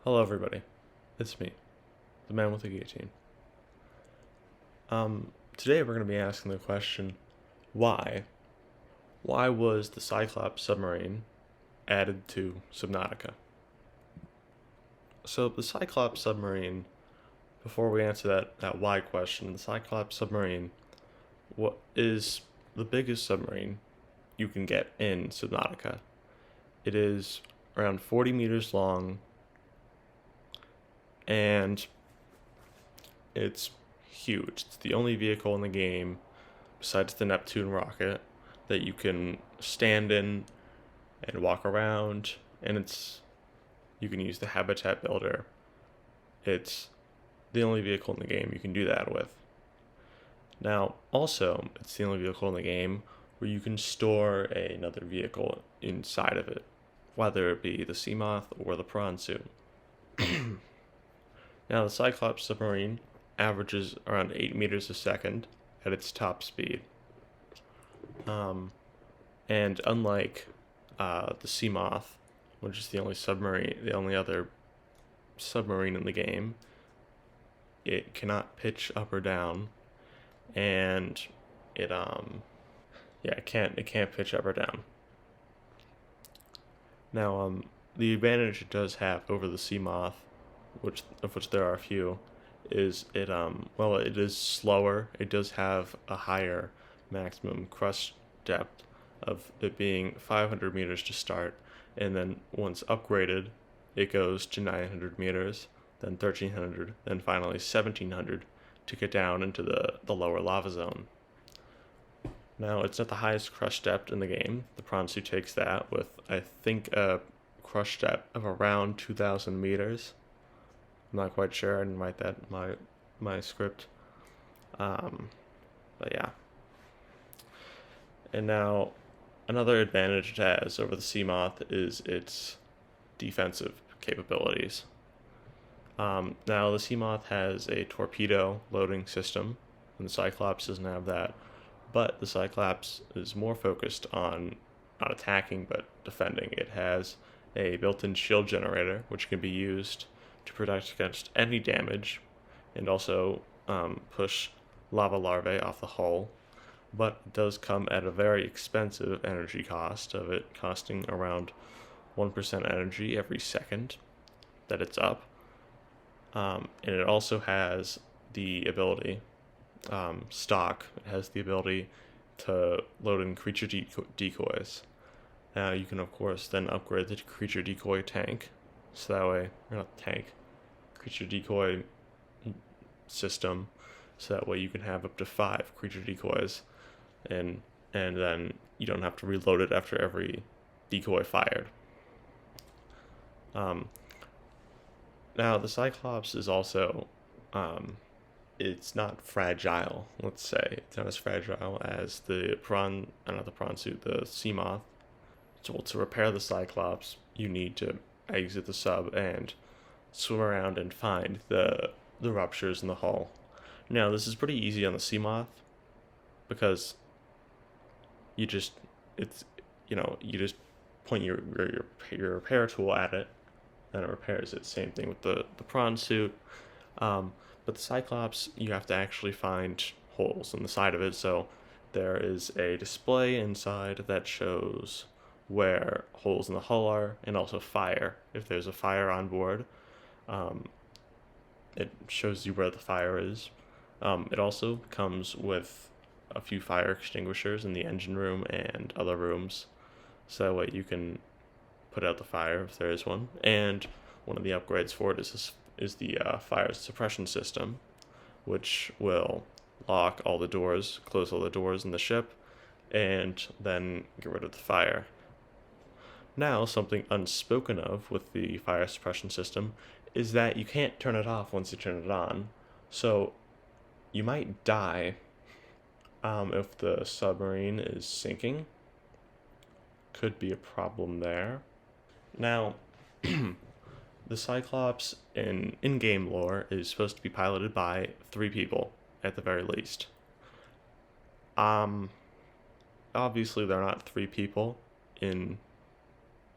Hello, everybody. It's me, the man with the guillotine. Today we're going to be asking the question, why? Why was the Cyclops Submarine added to Subnautica? So, the Cyclops Submarine, before we answer that why question, the Cyclops Submarine what is the biggest submarine you can get in Subnautica. It is around 40 meters long, and it's huge. It's the only vehicle in the game, besides the Neptune rocket, that you can stand in and walk around, and you can use the habitat builder. It's the only vehicle in the game you can do that with. Now, also, it's the only vehicle in the game where you can store another vehicle inside of it, whether it be the Seamoth or the prawn suit. Now, the Cyclops submarine averages around 8 meters a second at its top speed. And unlike the Seamoth, which is the only other submarine in the game, it cannot pitch up or down, and it can't pitch up or down. Now, the advantage it does have over the Seamoth, of which there are a few, is it is slower. It does have a higher maximum crust depth of it being 500 meters to start, and then once upgraded, it goes to 900 meters, then 1300, then finally 1700 to get down into the lower lava zone. Now, it's not the highest crust depth in the game. The prawn suit takes that with, I think, a crust depth of around 2,000 meters. I'm not quite sure. I didn't write that in my script. But yeah. And now, another advantage it has over the Seamoth is its defensive capabilities. Now, the Seamoth has a torpedo loading system, and the Cyclops doesn't have that. But the Cyclops is more focused on not attacking, but defending. It has a built-in shield generator, which can be used to protect against any damage, and also push lava larvae off the hull. But it does come at a very expensive energy cost, of it costing around 1% energy every second that it's up. And it also has the ability, stock, it has the ability to load in creature decoys. Now, you can, of course, then upgrade the creature decoy tank, so that way, or not tank, creature decoy system, so that way you can have up to 5 creature decoys, and then you don't have to reload it after every decoy fired. Now, the Cyclops is also, it's not fragile, let's say. It's not as fragile as the Seamoth. So to repair the Cyclops, you need to exit the sub and swim around and find the ruptures in the hull. Now, this is pretty easy on the Seamoth, because you just point your repair tool at it, and it repairs it. Same thing with the prawn suit. But the Cyclops, you have to actually find holes in the side of it. So there is a display inside that shows where holes in the hull are, and also fire. If there's a fire on board, it shows you where the fire is. It also comes with a few fire extinguishers in the engine room and other rooms, so that way you can put out the fire if there is one. And one of the upgrades for it is the fire suppression system, which will lock all the doors, close all the doors in the ship, and then get rid of the fire. Now, something unspoken of with the fire suppression system is that you can't turn it off once you turn it on. So you might die if the submarine is sinking. Could be a problem there. Now, the Cyclops in-game lore is supposed to be piloted by 3 people, at the very least. Obviously there are not 3 people in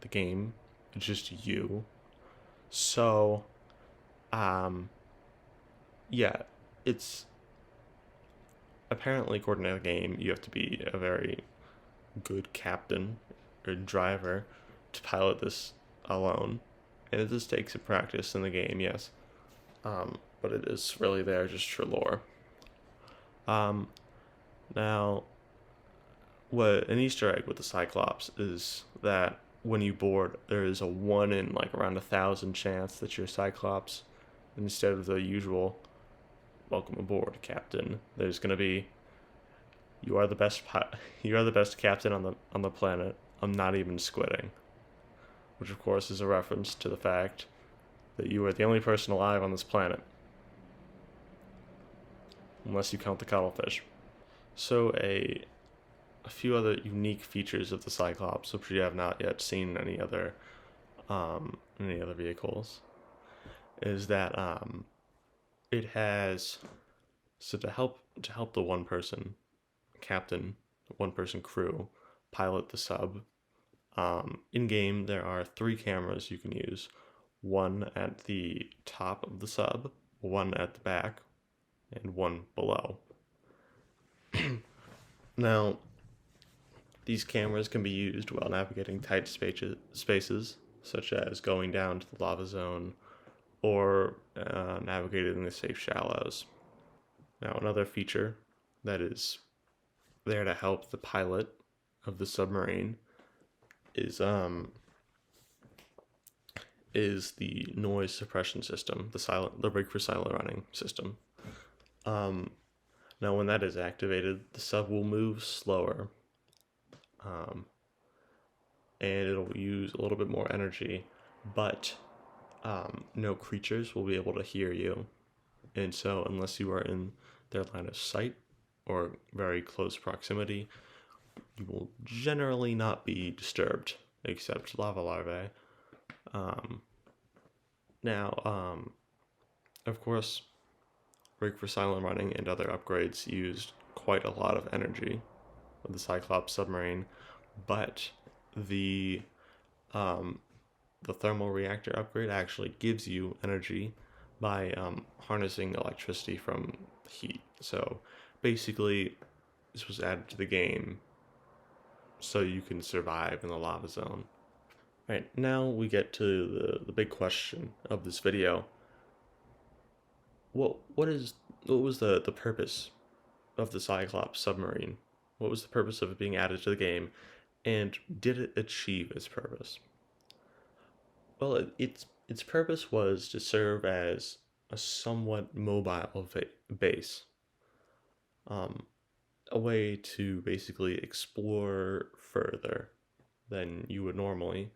the game, it's just you. So, um, yeah, it's apparently, according to the game, you have to be a very good captain or driver to pilot this alone. And it just takes some practice in the game, yes. But it is really there just for lore. Um, Now, what an Easter egg with the Cyclops is that when you board, there is a 1 in like around 1,000 chance that you're Cyclops instead of the usual "Welcome aboard, Captain." There's gonna be you are the best you are the best captain on the planet. I'm not even squidding, which of course is a reference to the fact that you are the only person alive on this planet, unless you count the cuttlefish. So a few other unique features of the Cyclops, which we have not yet seen in any other vehicles, is that it has to help the one person captain, one person crew pilot the sub. In game, there are 3 cameras you can use: one at the top of the sub, one at the back, and one below. Now, these cameras can be used while navigating tight spaces, such as going down to the lava zone or navigating the safe shallows. Now, another feature that is there to help the pilot of the submarine is the noise suppression system, the brake for silent running system. Um, Now, when that is activated, the sub will move slower, um, and it'll use a little bit more energy, but no creatures will be able to hear you. And so, unless you are in their line of sight or very close proximity, you will generally not be disturbed, except lava larvae. Um, now, of course, Rig for Silent Running and other upgrades used quite a lot of energy with the Cyclops submarine, but the um, the thermal reactor upgrade actually gives you energy by harnessing electricity from heat. So basically, this was added to the game so you can survive in the lava zone. All right, now we get to the big question of this video. What was the purpose of the Cyclops submarine? What was the purpose of it being added to the game, and did it achieve its purpose? Well, its purpose was to serve as a somewhat mobile base, um, a way to basically explore further than you would normally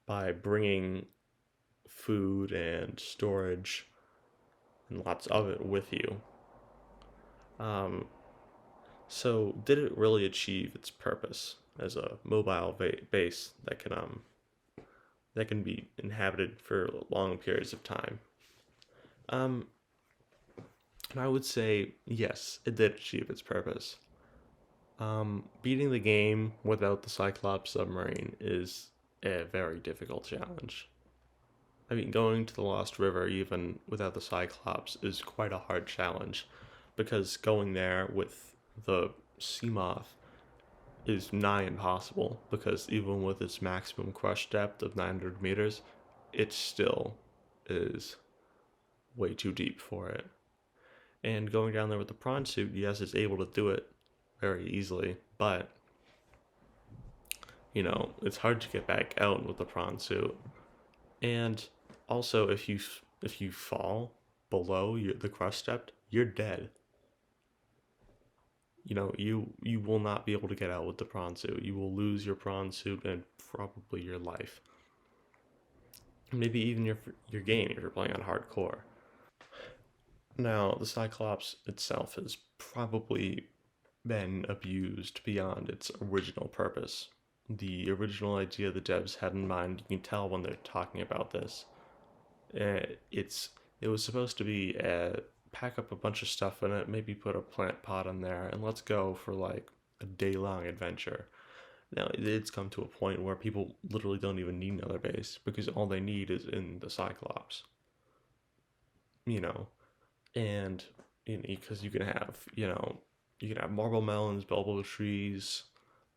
by bringing food and storage and lots of it with you. Um, so, did it really achieve its purpose as a mobile base that can be inhabited for long periods of time? Um, I would say yes, it did achieve its purpose. Beating the game without the Cyclops submarine is a very difficult challenge. I mean, going to the Lost River even without the Cyclops is quite a hard challenge, because going there with the Seamoth is nigh impossible, because even with its maximum crush depth of 900 meters, it still is way too deep for it. And going down there with the prawn suit, yes, it's able to do it very easily, but it's hard to get back out with the prawn suit. And also, if you fall below the crush depth, you're dead. You will not be able to get out with the prawn suit. You will lose your prawn suit and probably your life. Maybe even your game if you're playing on hardcore. Now, the Cyclops itself has probably been abused beyond its original purpose. The original idea the devs had in mind, you can tell when they're talking about this. It was supposed to be pack up a bunch of stuff in it, maybe put a plant pot in there, and let's go for like a day long adventure. Now, it's come to a point where people literally don't even need another base because all they need is in the Cyclops, you know, and because you can have, you can have marble melons, bulbo trees,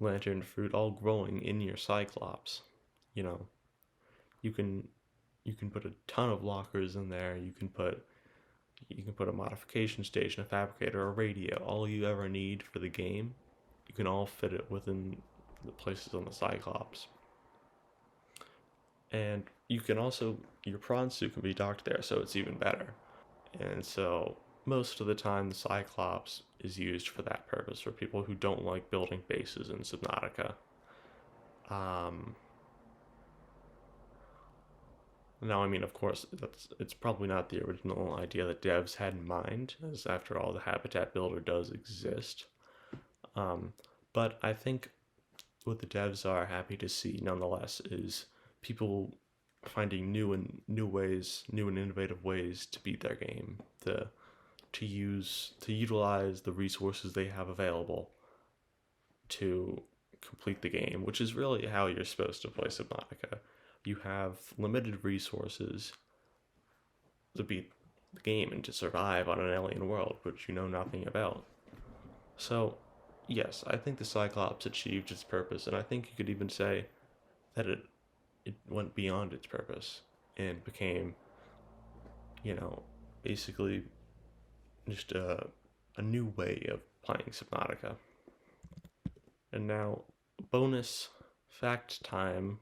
lantern fruit all growing in your Cyclops. You know, you can you can put a ton of lockers in there. You can put a modification station, a fabricator, a radio, all you ever need for the game. You can all fit it within the places on the Cyclops. And you can also, your prawn suit can be docked there, so it's even better. And so most of the time, the Cyclops is used for that purpose for people who don't like building bases in Subnautica. Um, Now, I mean, of course, it's probably not the original idea that devs had in mind, as after all, the habitat builder does exist. Um, but I think what the devs are happy to see, nonetheless, is people finding new and innovative ways to beat their game, to utilize the resources they have available to complete the game, which is really how you're supposed to play Subnautica. You have limited resources to beat the game and to survive on an alien world, which you know nothing about. So, yes, I think the Cyclops achieved its purpose, and I think you could even say that it went beyond its purpose and became, you know, basically just a new way of playing Subnautica. And now, bonus fact time,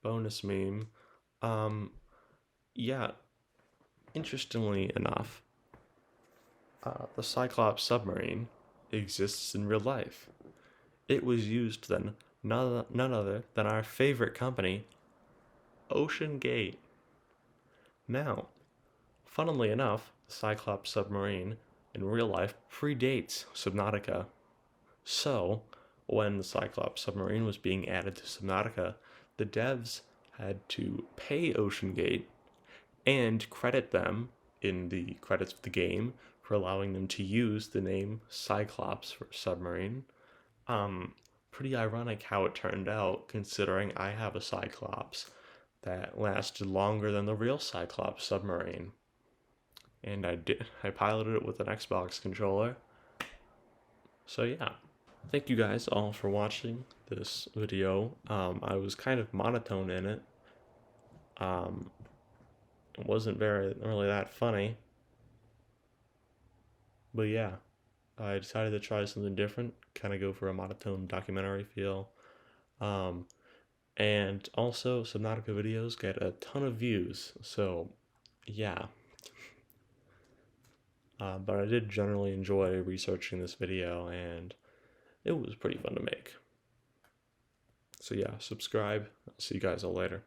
bonus meme. Um, yeah, interestingly enough, the Cyclops Submarine exists in real life. It was used then none other than our favorite company, Ocean Gate. Now, funnily enough, the Cyclops Submarine in real life predates Subnautica. So, when the Cyclops Submarine was being added to Subnautica, the devs had to pay Ocean Gate and credit them in the credits of the game for allowing them to use the name Cyclops for submarine. Um, Pretty ironic how it turned out, considering I have a Cyclops that lasted longer than the real Cyclops submarine, and I piloted it with an Xbox controller. So yeah, thank you guys all for watching this video. I was kind of monotone in it. Um, it wasn't really that funny, but yeah, I decided to try something different, kind of go for a monotone documentary feel. Um, and also, Subnautica videos get a ton of views, so yeah. But I did generally enjoy researching this video, and it was pretty fun to make. So yeah, subscribe. I'll see you guys all later.